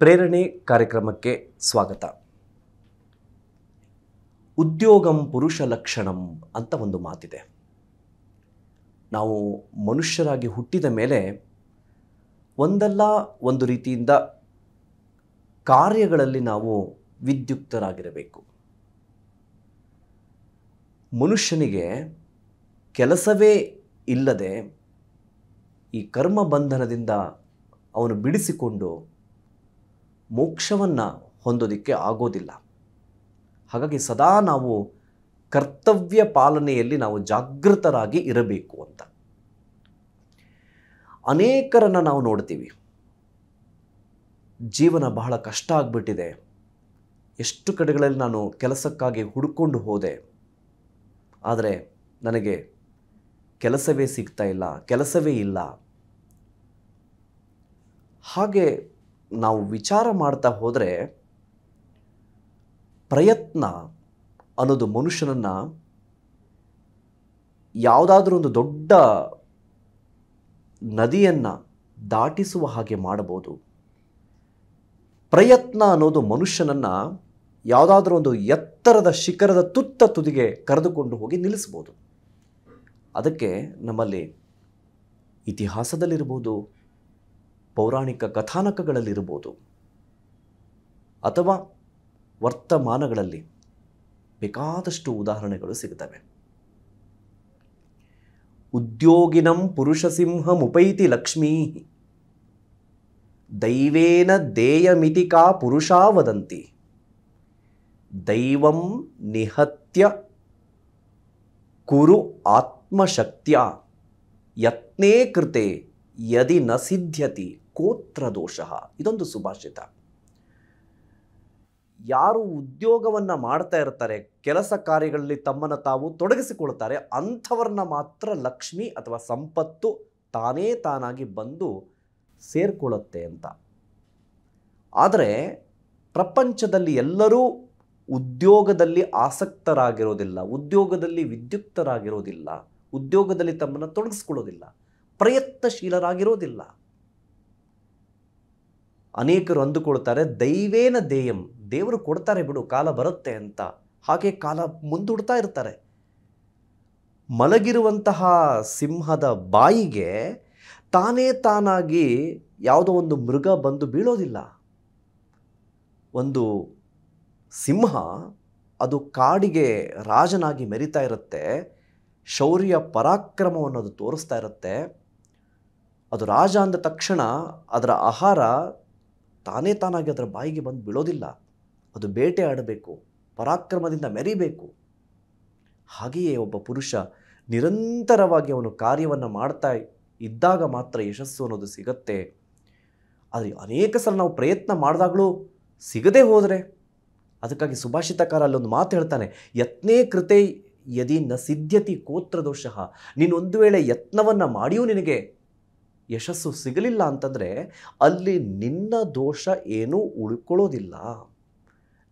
ಪ್ರೇರಣೆ ಕಾರ್ಯಕ್ರಮಕ್ಕೆ ಸ್ವಾಗತ. ಉದ್ಯೋಗಂ ಪುರುಷ ಲಕ್ಷಣಂ ಅಂತ ಒಂದು ಮಾತಿದೆ. ನಾವು ಮನುಷ್ಯರಾಗಿ ಹುಟ್ಟಿದ ಮೇಲೆ ಒಂದಲ್ಲ ಒಂದು ರೀತಿಯಿಂದ ಕಾರ್ಯಗಳಲ್ಲಿ ನಾವು ವಿದ್ಯುಕ್ತರಾಗಿರಬೇಕು. ಮನುಷ್ಯನಿಗೆ ಕೆಲಸವೇ ಇಲ್ಲದೆ ಈ ಕರ್ಮ ಬಂಧನದಿಂದ ಅವನು ಬಿಡಿಸಿಕೊಂಡು ಮೋಕ್ಷವನ್ನು ಹೊಂದೋದಕ್ಕೆ ಆಗೋದಿಲ್ಲ. ಹಾಗಾಗಿ ಸದಾ ನಾವು ಕರ್ತವ್ಯ ಪಾಲನೆಯಲ್ಲಿ ನಾವು ಜಾಗೃತರಾಗಿ ಇರಬೇಕು ಅಂತ. ಅನೇಕರನ್ನು ನಾವು ನೋಡ್ತೀವಿ, ಜೀವನ ಬಹಳ ಕಷ್ಟ ಆಗಿಬಿಟ್ಟಿದೆ, ಎಷ್ಟು ಕಡೆಗಳಲ್ಲಿ ನಾನು ಕೆಲಸಕ್ಕಾಗಿ ಹುಡುಕೊಂಡು ಹೋದೆ, ಆದರೆ ನನಗೆ ಕೆಲಸವೇ ಸಿಗ್ತಾ ಇಲ್ಲ, ಕೆಲಸವೇ ಇಲ್ಲ. ಹಾಗೆ ನಾವು ವಿಚಾರ ಮಾಡ್ತಾ ಹೋದರೆ ಪ್ರಯತ್ನ ಅನ್ನೋದು ಮನುಷ್ಯನನ್ನು ಯಾವುದಾದ್ರೂ ಒಂದು ದೊಡ್ಡ ನದಿಯನ್ನು ದಾಟಿಸುವ ಹಾಗೆ ಮಾಡಬಹುದು. ಪ್ರಯತ್ನ ಅನ್ನೋದು ಮನುಷ್ಯನನ್ನು ಯಾವುದಾದ್ರೂ ಒಂದು ಎತ್ತರದ ಶಿಖರದ ತುದಿಗೆ ಕರೆದುಕೊಂಡು ಹೋಗಿ ನಿಲ್ಲಿಸ್ಬೋದು. ಅದಕ್ಕೆ ನಮ್ಮಲ್ಲಿ ಇತಿಹಾಸದಲ್ಲಿರ್ಬೋದು, ಪೌರಾಣಿಕ ಕಥಾನಕಗಳಲ್ಲಿರ್ಬೋದು, ಅಥವಾ ವರ್ತಮಾನಗಳಲ್ಲಿ ಬೇಕಾದಷ್ಟು ಉದಾಹರಣೆಗಳು ಸಿಗುತ್ತವೆ. ಉದ್ಯೋಗಿನಂ ಪುರುಷಸಿಂಹಮುಪೈತಿ ಲಕ್ಷ್ಮೀ ದೈವೇನ ದೇಯಮಿತಿಕಾ ಪುರುಷಾ ವದಂತಿ ದೈವಂ ನಿಹತ್ಯ ಕುರು ಆತ್ಮಶಕ್ತ್ಯ ಯತ್ನೇ ಕೃತೆ ಯದಿ ನ ಸಿದ್ಧ್ಯತಿ ಕೋತ್ರ ದೋಷಃ. ಇದೊಂದು ಸುಭಾಷಿತ. ಯಾರು ಉದ್ಯೋಗವನ್ನು ಮಾಡ್ತಾ ಇರ್ತಾರೆ, ಕೆಲಸ ಕಾರ್ಯಗಳಲ್ಲಿ ತಮ್ಮನ್ನು ತಾವು ತೊಡಗಿಸಿಕೊಳ್ತಾರೆ, ಅಂಥವ್ರನ್ನ ಮಾತ್ರ ಲಕ್ಷ್ಮಿ ಅಥವಾ ಸಂಪತ್ತು ತಾನೇ ತಾನಾಗಿ ಬಂದು ಸೇರ್ಕೊಳ್ಳುತ್ತೆ ಅಂತ. ಆದರೆ ಪ್ರಪಂಚದಲ್ಲಿ ಎಲ್ಲರೂ ಉದ್ಯೋಗದಲ್ಲಿ ಆಸಕ್ತರಾಗಿರೋದಿಲ್ಲ, ಉದ್ಯೋಗದಲ್ಲಿ ವಿದ್ಯುಕ್ತರಾಗಿರೋದಿಲ್ಲ, ಉದ್ಯೋಗದಲ್ಲಿ ತಮ್ಮನ್ನು ತೊಡಗಿಸ್ಕೊಳ್ಳೋದಿಲ್ಲ, ಪ್ರಯತ್ನಶೀಲರಾಗಿರೋದಿಲ್ಲ. ಅನೇಕರು ಅಂದುಕೊಳ್ತಾರೆ ದೈವೇನ ದೇಯಂ, ದೇವರು ಕೊಡ್ತಾರೆ ಬಿಡು, ಕಾಲ ಬರುತ್ತೆ ಅಂತ. ಹಾಗೆ ಕಾಲ ಮುಂದೂಡ್ತಾ ಇರ್ತಾರೆ. ಮಲಗಿರುವಂತಹ ಸಿಂಹದ ಬಾಯಿಗೆ ತಾನೇ ತಾನಾಗಿ ಯಾವುದೋ ಒಂದು ಮೃಗ ಬಂದು ಬೀಳೋದಿಲ್ಲ. ಒಂದು ಸಿಂಹ ಅದು ಕಾಡಿಗೆ ರಾಜನಾಗಿ ಮೆರಿತಾ ಇರುತ್ತೆ, ಶೌರ್ಯ ಪರಾಕ್ರಮವನ್ನು ಅದು ತೋರಿಸ್ತಾ ಇರುತ್ತೆ. ಅದು ರಾಜ ಅಂದ ತಕ್ಷಣ ಅದರ ಆಹಾರ ತಾನೇ ತಾನಾಗಿ ಅದರ ಬಾಯಿಗೆ ಬಂದು ಬೀಳೋದಿಲ್ಲ. ಅದು ಬೇಟೆ ಆಡಬೇಕು, ಪರಾಕ್ರಮದಿಂದ ಮೆರಿಬೇಕು. ಹಾಗೆಯೇ ಒಬ್ಬ ಪುರುಷ ನಿರಂತರವಾಗಿ ಅವನು ಕಾರ್ಯವನ್ನು ಮಾಡ್ತಾ ಇದ್ದಾಗ ಮಾತ್ರ ಯಶಸ್ಸು ಅನ್ನೋದು ಸಿಗತ್ತೆ. ಆದರೆ ಅನೇಕ ಸಲ ನಾವು ಪ್ರಯತ್ನ ಮಾಡಿದಾಗಲೂ ಸಿಗದೆ ಹೋದರೆ, ಅದಕ್ಕಾಗಿ ಸುಭಾಷಿತಕಾರ ಅಲ್ಲೊಂದು ಮಾತು ಹೇಳ್ತಾನೆ, ಯತ್ನೇ ಕೃತೆ ಯದಿ ನ ಸಿದ್ಧ್ಯತಿ ಕೋತ್ರ ದೋಷಃ. ನೀನು ಒಂದು ವೇಳೆ ಯತ್ನವನ್ನು ಮಾಡಿಯೂ ನಿನಗೆ ಯಶಸ್ಸು ಸಿಗಲಿಲ್ಲ ಅಂತಂದರೆ ಅಲ್ಲಿ ನಿನ್ನ ದೋಷ ಏನೂ ಉಳ್ಕೊಳ್ಳೋದಿಲ್ಲ.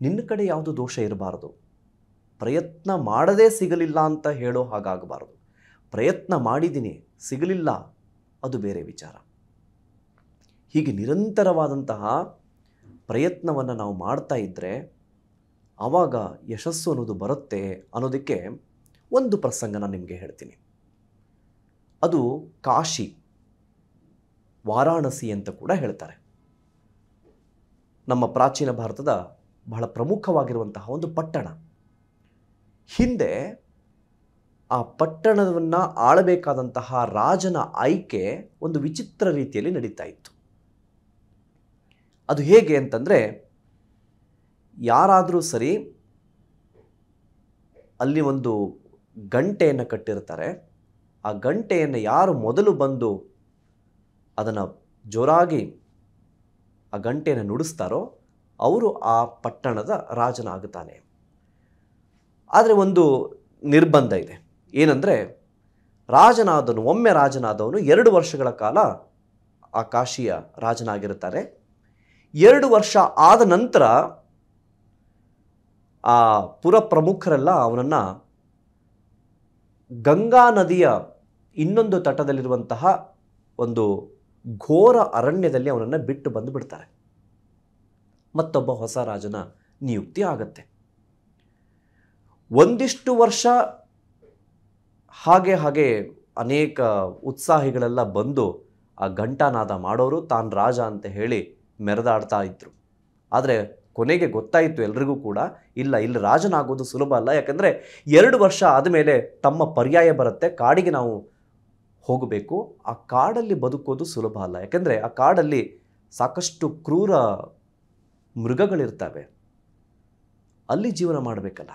ನಿನ್ನ ಕಡೆ ಯಾವುದು ದೋಷ ಇರಬಾರ್ದು. ಪ್ರಯತ್ನ ಮಾಡದೇ ಸಿಗಲಿಲ್ಲ ಅಂತ ಹೇಳೋ ಹಾಗಾಗಬಾರ್ದು. ಪ್ರಯತ್ನ ಮಾಡಿದ್ದೀನಿ, ಸಿಗಲಿಲ್ಲ, ಅದು ಬೇರೆ ವಿಚಾರ. ಹೀಗೆ ನಿರಂತರವಾದಂತಹ ಪ್ರಯತ್ನವನ್ನು ನಾವು ಮಾಡ್ತಾ ಇದ್ದರೆ ಆವಾಗ ಯಶಸ್ಸು ಅನ್ನೋದು ಬರುತ್ತೆ ಅನ್ನೋದಕ್ಕೆ ಒಂದು ಪ್ರಸಂಗ ನಾನು ನಿಮಗೆ ಹೇಳ್ತೀನಿ. ಅದು ಕಾಶಿ, ವಾರಾಣಸಿ ಅಂತ ಕೂಡ ಹೇಳ್ತಾರೆ. ನಮ್ಮ ಪ್ರಾಚೀನ ಭಾರತದ ಬಹಳ ಪ್ರಮುಖವಾಗಿರುವಂತಹ ಒಂದು ಪಟ್ಟಣ. ಹಿಂದೆ ಆ ಪಟ್ಟಣವನ್ನು ಆಳಬೇಕಾದಂತಹ ರಾಜನ ಆಯ್ಕೆ ಒಂದು ವಿಚಿತ್ರ ರೀತಿಯಲ್ಲಿ ನಡೀತಾ ಇತ್ತು. ಅದು ಹೇಗೆ ಅಂತಂದರೆ, ಯಾರಾದರೂ ಸರಿ ಅಲ್ಲಿ ಒಂದು ಗಂಟೆಯನ್ನು ಕಟ್ಟಿರ್ತಾರೆ. ಆ ಗಂಟೆಯನ್ನು ಯಾರು ಮೊದಲು ಬಂದು ಅದನ್ನು ಜೋರಾಗಿ ಆ ಗಂಟೆಯನ್ನು ನುಡಿಸ್ತಾರೋ ಅವರು ಆ ಪಟ್ಟಣದ ರಾಜನಾಗುತ್ತಾನೆ. ಆದರೆ ಒಂದು ನಿರ್ಬಂಧ ಇದೆ. ಏನಂದರೆ, ಒಮ್ಮೆ ರಾಜನಾದವನು 2 ವರ್ಷಗಳ ಕಾಲ ಆ ಕಾಶಿಯ ರಾಜನಾಗಿರುತ್ತಾರೆ. 2 ವರ್ಷ ಆದ ನಂತರ ಆ ಪುರ ಪ್ರಮುಖರೆಲ್ಲ ಅವನನ್ನು ಗಂಗಾ ನದಿಯ ಇನ್ನೊಂದು ತಟದಲ್ಲಿರುವಂತಹ ಒಂದು ಘೋರ ಅರಣ್ಯದಲ್ಲಿ ಅವನನ್ನು ಬಿಟ್ಟು ಬಂದು ಬಿಡ್ತಾರೆ. ಮತ್ತೊಬ್ಬ ಹೊಸ ರಾಜನ ನಿಯುಕ್ತಿ ಆಗತ್ತೆ. ಒಂದಿಷ್ಟು ವರ್ಷ ಹಾಗೆ ಅನೇಕ ಉತ್ಸಾಹಿಗಳೆಲ್ಲ ಬಂದು ಆ ಘಂಟಾನಾದ ಮಾಡೋರು ತಾನು ರಾಜ ಅಂತ ಹೇಳಿ ಮೆರೆದಾಡ್ತಾ ಇದ್ರು. ಆದರೆ ಕೊನೆಗೆ ಗೊತ್ತಾಯಿತು ಎಲ್ರಿಗೂ ಕೂಡ, ಇಲ್ಲಿ ರಾಜನಾಗೋದು ಸುಲಭ ಅಲ್ಲ. ಯಾಕಂದರೆ 2 ವರ್ಷ ಆದಮೇಲೆ ತಮ್ಮ ಪರ್ಯಾಯ ಬರುತ್ತೆ, ಕಾಡಿಗೆ ನಾವು ಹೋಗಬೇಕು. ಆ ಕಾಡಲ್ಲಿ ಬದುಕೋದು ಸುಲಭ ಅಲ್ಲ. ಯಾಕಂದರೆ ಆ ಕಾಡಲ್ಲಿ ಸಾಕಷ್ಟು ಕ್ರೂರ ಮೃಗಗಳಿರ್ತವೆ, ಅಲ್ಲಿ ಜೀವನ ಮಾಡಬೇಕಲ್ಲ,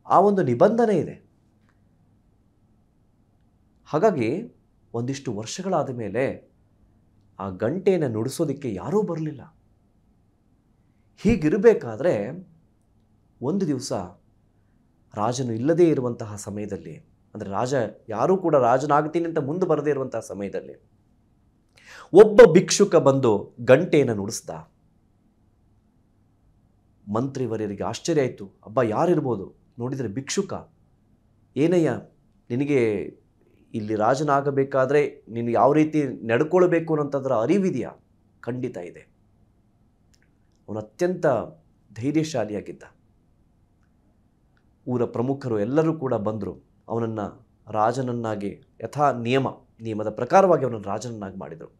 ಆ ಒಂದು ನಿಬಂಧನೆ ಇದೆ. ಹಾಗಾಗಿ ಒಂದಿಷ್ಟು ವರ್ಷಗಳಾದ ಮೇಲೆ ಆ ಗಂಟೆಯನ್ನು ನುಡಿಸೋದಕ್ಕೆ ಯಾರೂ ಬರಲಿಲ್ಲ. ಹೀಗಿರಬೇಕಾದ್ರೆ ಒಂದು ದಿವಸ ರಾಜನು ಇಲ್ಲದೇ ಇರುವಂತಹ ಸಮಯದಲ್ಲಿ, ಅಂದರೆ ರಾಜ ಯಾರೂ ಕೂಡ ರಾಜನಾಗ್ತೀನಿ ಅಂತ ಮುಂದೆ ಬರದೇ ಇರುವಂತಹ ಸಮಯದಲ್ಲಿ ಒಬ್ಬ ಭಿಕ್ಷುಕ ಬಂದು ಗಂಟೆಯನ್ನು ನುಡಿಸ್ದ. ಮಂತ್ರಿವರ್ಯರಿಗೆ ಆಶ್ಚರ್ಯ ಆಯಿತು. ಅಬ್ಬ ಯಾರಿರ್ಬೋದು? ನೋಡಿದರೆ ಭಿಕ್ಷುಕ. ಏನಯ್ಯ, ನಿನಗೆ ಇಲ್ಲಿ ರಾಜನಾಗಬೇಕಾದ್ರೆ ನೀನು ಯಾವ ರೀತಿ ನಡ್ಕೊಳ್ಬೇಕು ಅನ್ನೋಂಥದ್ರ ಅರಿವಿದೆಯಾ? ಖಂಡಿತ ಇದೆ. ಅವನು ಅತ್ಯಂತ ಧೈರ್ಯಶಾಲಿಯಾಗಿದ್ದ. ಊರ ಪ್ರಮುಖರು ಎಲ್ಲರೂ ಕೂಡ ಬಂದರು. ಅವನನ್ನು ರಾಜನನ್ನಾಗಿ ನಿಯಮದ ಪ್ರಕಾರವಾಗಿ ಅವನನ್ನು ರಾಜನನ್ನಾಗಿ ಮಾಡಿದರು.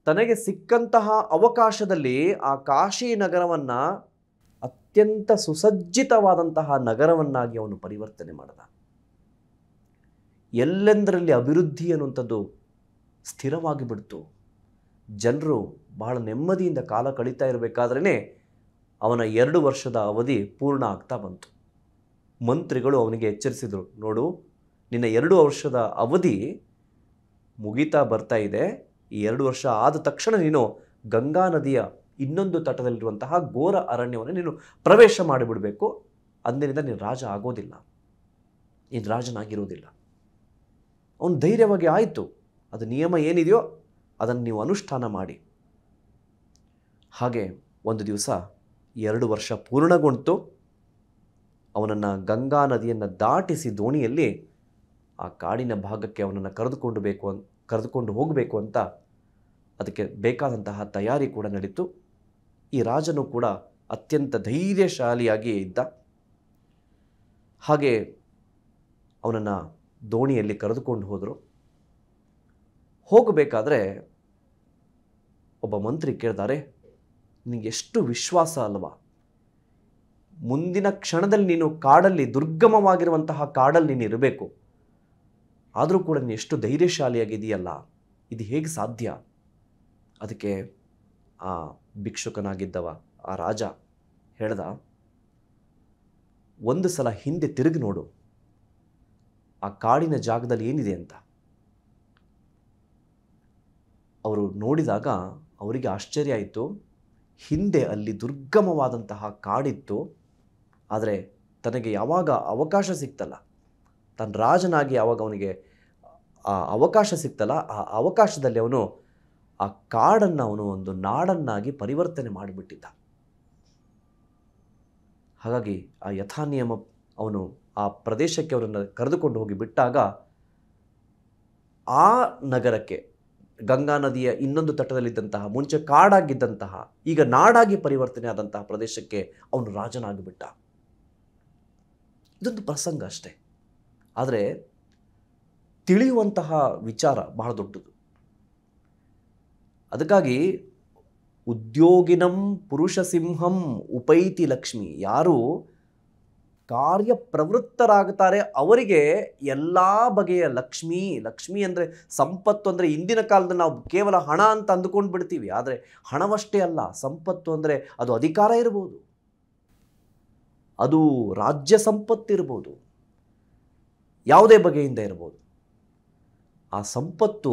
ತನಗೆ ಸಿಕ್ಕಂತಹ ಅವಕಾಶದಲ್ಲಿ ಆ ಕಾಶಿ ನಗರವನ್ನು ಅತ್ಯಂತ ಸುಸಜ್ಜಿತವಾದಂತಹ ನಗರವನ್ನಾಗಿ ಅವನು ಪರಿವರ್ತನೆ ಮಾಡಿದ. ಎಲ್ಲೆಂದರಲ್ಲಿ ಅಭಿವೃದ್ಧಿ ಅನ್ನುವಂಥದ್ದು ಸ್ಥಿರವಾಗಿ ಬಿಡ್ತು. ಜನರು ಬಹಳ ನೆಮ್ಮದಿಯಿಂದ ಕಾಲ ಕಳೀತಾ ಇರಬೇಕಾದ್ರೇ ಅವನ 2 ವರ್ಷದ ಅವಧಿ ಪೂರ್ಣ ಆಗ್ತಾ ಬಂತು. ಮಂತ್ರಿಗಳು ಅವನಿಗೆ ಎಚ್ಚರಿಸಿದರು, ನೋಡು, ನಿನ್ನ 2 ವರ್ಷದ ಅವಧಿ ಮುಗಿತಾ ಬರ್ತಾ ಇದೆ. ಈ 2 ವರ್ಷ ಆದ ತಕ್ಷಣ ನೀನು ಗಂಗಾ ನದಿಯ ಇನ್ನೊಂದು ತಟದಲ್ಲಿರುವಂತಹ ಘೋರ ಅರಣ್ಯವನ್ನು ನೀನು ಪ್ರವೇಶ ಮಾಡಿಬಿಡಬೇಕು. ಅಂದಿನಿಂದ ನೀನು ರಾಜ ಆಗೋದಿಲ್ಲ, ನೀನು ರಾಜನಾಗಿರೋದಿಲ್ಲ. ಅವನು ಧೈರ್ಯವಾಗಿ ಆಯಿತು, ಅದು ನಿಯಮ ಏನಿದೆಯೋ ಅದನ್ನು ನೀವು ಅನುಷ್ಠಾನ ಮಾಡಿ. ಹಾಗೆ ಒಂದು ದಿವಸ 2 ವರ್ಷ ಪೂರ್ಣಗೊಂಡು ಅವನನ್ನು ಗಂಗಾ ನದಿಯನ್ನು ದಾಟಿಸಿ ದೋಣಿಯಲ್ಲಿ ಆ ಕಾಡಿನ ಭಾಗಕ್ಕೆ ಅವನನ್ನು ಕರೆದುಕೊಂಡು ಹೋಗಬೇಕು ಅಂತ ಅದಕ್ಕೆ ಬೇಕಾದಂತಹ ತಯಾರಿ ಕೂಡ ನಡೀತು. ಈ ರಾಜನು ಕೂಡ ಅತ್ಯಂತ ಧೈರ್ಯಶಾಲಿಯಾಗಿಯೇ ಇದ್ದ. ಹಾಗೆ ಅವನನ್ನು ದೋಣಿಯಲ್ಲಿ ಕರೆದುಕೊಂಡು ಹೋದರು. ಹೋಗಬೇಕಾದ್ರೆ ಒಬ್ಬ ಮಂತ್ರಿ ಕೇಳ್ತಾರೆ, ನಿನಗೆ ಎಷ್ಟು ವಿಶ್ವಾಸ ಅಲ್ವಾ, ಮುಂದಿನ ಕ್ಷಣದಲ್ಲಿ ನೀನು ಕಾಡಲ್ಲಿ, ದುರ್ಗಮವಾಗಿರುವಂತಹ ಕಾಡಲ್ಲಿ ನೀನು ಇರಬೇಕು, ಆದರೂ ಕೂಡ ನೀನು ಎಷ್ಟು ಧೈರ್ಯಶಾಲಿಯಾಗಿದೆಯಲ್ಲ, ಇದು ಹೇಗೆ ಸಾಧ್ಯ? ಅದಕ್ಕೆ ಆ ಭಿಕ್ಷುಕನಾಗಿದ್ದವ, ಆ ರಾಜ ಹೇಳ್ದ, ಒಂದು ಸಲ ಹಿಂದೆ ತಿರುಗಿ ನೋಡು, ಆ ಕಾಡಿನ ಜಾಗದಲ್ಲಿ ಏನಿದೆ ಅಂತ. ಅವರು ನೋಡಿದಾಗ ಅವರಿಗೆ ಆಶ್ಚರ್ಯ ಆಯಿತು. ಹಿಂದೆ ಅಲ್ಲಿ ದುರ್ಗಮವಾದಂತಹ ಕಾಡಿತ್ತು. ಆದರೆ ತನಗೆ ಯಾವಾಗ ಅವಕಾಶ ಸಿಕ್ತಲ್ಲ, ತನ್ನ ರಾಜನಾಗಿ ಯಾವಾಗ ಅವನಿಗೆ ಆ ಅವಕಾಶ ಸಿಕ್ತಲ್ಲ, ಆ ಅವಕಾಶದಲ್ಲಿ ಅವನು ಆ ಕಾಡನ್ನು ಒಂದು ನಾಡನ್ನಾಗಿ ಪರಿವರ್ತನೆ ಮಾಡಿಬಿಟ್ಟಿದ್ದ. ಹಾಗಾಗಿ ಆ ಯಥಾನಿಯಮ ಅವನು ಆ ಪ್ರದೇಶಕ್ಕೆ ಅವರನ್ನು ಕರೆದುಕೊಂಡು ಹೋಗಿ ಬಿಟ್ಟಾಗ ಆ ನಗರಕ್ಕೆ, ಗಂಗಾ ನದಿಯ ಇನ್ನೊಂದು ತಟದಲ್ಲಿದ್ದಂತಹ, ಮುಂಚೆ ಕಾಡಾಗಿದ್ದಂತಹ, ಈಗ ನಾಡಾಗಿ ಪರಿವರ್ತನೆ ಆದಂತಹ ಪ್ರದೇಶಕ್ಕೆ ಅವನು ರಾಜನಾಗಿಬಿಟ್ಟ. ಇದೊಂದು ಪ್ರಸಂಗ ಅಷ್ಟೇ, ಆದರೆ ತಿಳಿಯುವಂತಹ ವಿಚಾರ ಬಹಳ ದೊಡ್ಡದು. ಅದಕ್ಕಾಗಿ ಉದ್ಯೋಗಿನಂ ಪುರುಷ ಸಿಂಹಂ ಉಪೈತಿ ಲಕ್ಷ್ಮಿ, ಯಾರು ಕಾರ್ಯಪ್ರವೃತ್ತರಾಗುತ್ತಾರೆ ಅವರಿಗೆ ಎಲ್ಲ ಬಗೆಯ ಲಕ್ಷ್ಮಿ ಅಂದರೆ ಸಂಪತ್ತು. ಅಂದರೆ ಇಂದಿನ ಕಾಲದಲ್ಲಿ ನಾವು ಕೇವಲ ಹಣ ಅಂತ ಅಂದುಕೊಂಡು ಬಿಡ್ತೀವಿ, ಆದರೆ ಹಣವಷ್ಟೇ ಅಲ್ಲ, ಸಂಪತ್ತು ಅಂದರೆ ಅದು ಅಧಿಕಾರ ಇರ್ಬೋದು, ಅದು ರಾಜ್ಯ ಸಂಪತ್ತಿರ್ಬೋದು, ಯಾವುದೇ ಬಗೆಯಿಂದ ಇರ್ಬೋದು. ಆ ಸಂಪತ್ತು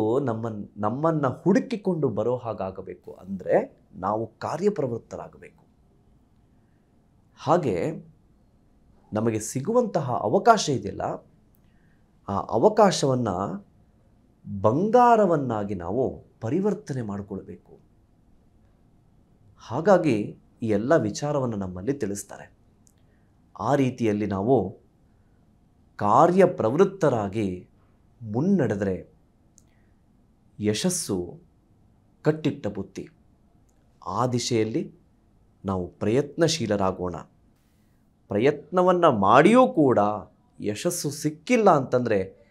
ನಮ್ಮನ್ನು ಹುಡುಕಿಕೊಂಡು ಬರೋ ಹಾಗಾಗಬೇಕು. ಅಂದರೆ ನಾವು ಕಾರ್ಯಪ್ರವೃತ್ತರಾಗಬೇಕು. ಹಾಗೆ ನಮಗೆ ಸಿಗುವಂತಹ ಅವಕಾಶ ಇದೆಯಲ್ಲ, ಆ ಅವಕಾಶವನ್ನು ಬಂಗಾರವನ್ನಾಗಿ ನಾವು ಪರಿವರ್ತನೆ ಮಾಡಿಕೊಳ್ಬೇಕು. ಹಾಗಾಗಿ ಈ ಎಲ್ಲ ವಿಚಾರವನ್ನು ನಮ್ಮಲ್ಲಿ ತಿಳಿಸ್ತಾರೆ. ಆ ರೀತಿಯಲ್ಲಿ ನಾವು ಕಾರ್ಯಪ್ರವೃತ್ತರಾಗಿ ಮುನ್ನಡೆದರೆ ಯಶಸ್ಸು ಕಟ್ಟಿಟ್ಟ ಬುತ್ತಿ. ಆ ದಿಶೆಯಲ್ಲಿ ನಾವು ಪ್ರಯತ್ನಶೀಲರಾಗೋಣ. ಪ್ರಯತ್ನವನ್ನು ಮಾಡಿಯೂ ಕೂಡ ಯಶಸ್ಸು ಸಿಕ್ಕಿಲ್ಲ ಅಂತಂದರೆ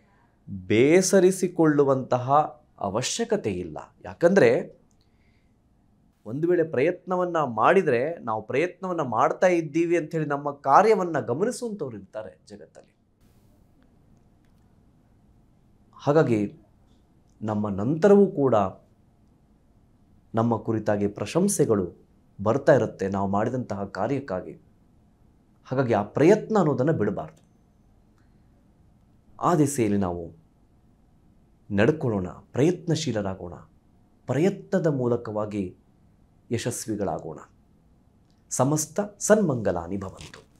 ಬೇಸರಿಸಿಕೊಳ್ಳುವಂತಹ ಅವಶ್ಯಕತೆ ಇಲ್ಲ. ಯಾಕಂದರೆ ಒಂದು ವೇಳೆ ಪ್ರಯತ್ನವನ್ನು ಮಾಡಿದರೆ, ನಾವು ಪ್ರಯತ್ನವನ್ನು ಮಾಡ್ತಾ ಇದ್ದೀವಿ ಅಂಥೇಳಿ ನಮ್ಮ ಕಾರ್ಯವನ್ನು ಗಮನಿಸುವಂಥವ್ರು ಇರ್ತಾರೆ ಜಗತ್ತಲ್ಲಿ. ಹಾಗಾಗಿ ನಮ್ಮ ನಂತರವೂ ಕೂಡ ನಮ್ಮ ಕುರಿತಾಗಿ ಪ್ರಶಂಸೆಗಳು ಬರ್ತಾ ಇರುತ್ತೆ ನಾವು ಮಾಡಿದಂತಹ ಕಾರ್ಯಕ್ಕಾಗಿ. ಹಾಗಾಗಿ ಆ ಪ್ರಯತ್ನ ಅನ್ನೋದನ್ನು ಬಿಡಬಾರ್ದು. ಆ ದಿಸೆಯಲ್ಲಿ ನಾವು ನಡ್ಕೊಳ್ಳೋಣ, ಪ್ರಯತ್ನಶೀಲರಾಗೋಣ, ಪ್ರಯತ್ನದ ಮೂಲಕವಾಗಿ ಯಶಸ್ವಿಗಳಾಗೋಣ. ಸಮಸ್ತ ಸನ್ಮಂಗಲಾನಿ ಭವಂತು.